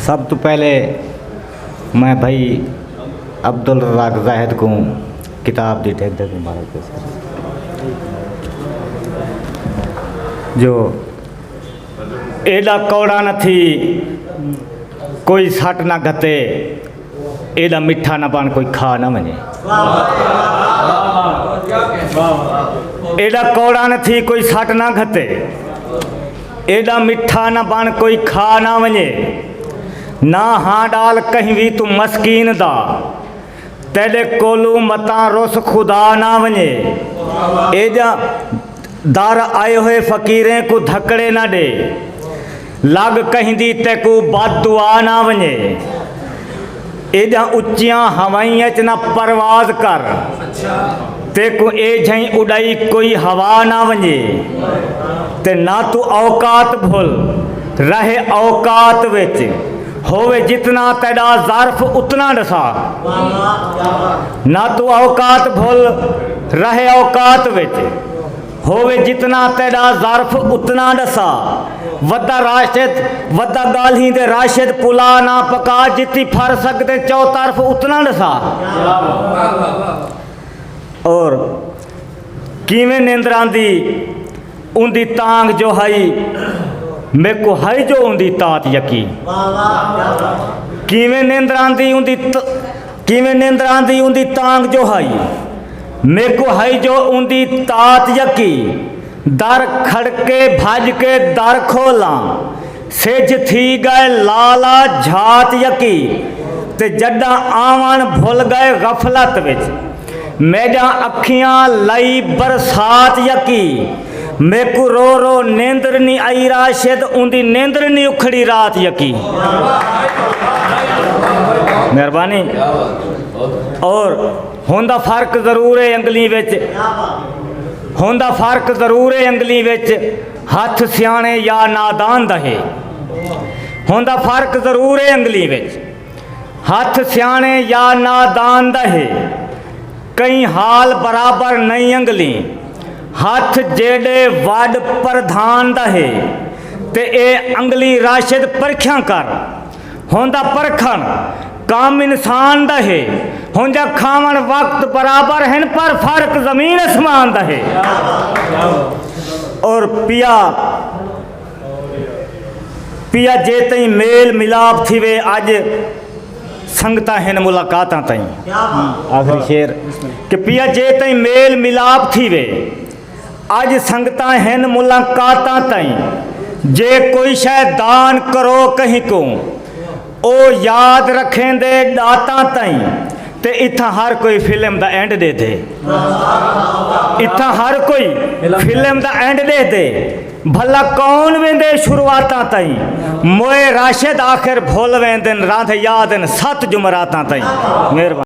सब तो पहले मैं भाई अब्दुल रज़ाक ज़ाहिद को किताब दी टेक दे मुबारक जो एडा कौड़ा न थी कोई सट ना घते, एडा मिठा न पान कोई खा न वञे। एडा कौड़ा न थी कोई सट ना घते, एडा मिठा न पान कोई खा ना वञे। ना हाँ डाल कहीं भी तू मस्कीन दा, तेरे कोलू मता रोस खुदा ना वञे। एजा दार आए हुए फ़कीरें को धकड़े ना दे, लग कहीं दी ते को बात दुआ ना वञे। एजा उच्चियां हवाइयां च ना परवाज कर, ते को ए झई उड़ाई कोई हवा ना वञे। ते ना तू औकात भुल रहे औकात विच, होवे जितना तेरा ज़र्फ उतना दसा। ना तू औकात भुल रहे औकात विच, होवे जितना तेरा ज़र्फ उतना दसा। वदा राशिद वदा गाली दे राशिद पुला ना पका, जितनी फर सकते चौतरफ उतना दसा। और किवें नींदर आंदी उंदी तांग जो हई, मेरे को हई जो उंदी तात यकी। किवें नींदर आंदी उंदी किवें नींदर आंदी उंदी तांग जो हई, मेरे को हई जो उंदी तात यकी। दर खड़के भज के दर खोला, सिज थी गए लाला झात यकी। ते जड्डा आवन भुल गए गफलत विच, मेरा अखियां लई बरसात यकी। मेरे को रो रो नींदर नहीं आई राशिद, उंदी नींदर नहीं उखड़ी रात यकी। मेहरबानी। और होंदा फर्क जरूर है अंगली विच, होंदा फर्क जरूर है अंगली विच, हथ सियाने या नादान दहे। होंदा फर्क जरूर है अंगली विच, हथ सियाने या नादान दहे। कई हाल बराबर नहीं अंगली, हथ जेड़े वड प्रधान दहे। ते ए अंगली राशिद परख्या कर, होंदा परखन काम इंसान दहे। होंजा खावन वक्त बराबर हैं, पर फर्क जमीन आसमान दहे। और पिया पिया जे तई मेल मिलाप थी वे अज संगता हैं मुलाकात तई। आखिरी शेर कि पिया जे तई मेल मिलाप थी वे अज संगता हैं मुलाकात तई। जे कोई शय दान करो कहीं को, ओ याद रखें दे दाता तई। ते इत्था हर कोई फिल्म दा एंड दे दे, इत्था हर कोई फिल्म दा एंड दे दे। भला कौन वेंदे शुरुआता तई, मोए राशिद आखिर भुल वेंदन रांध यादन 7 जुमराता तई। मेहरबानी।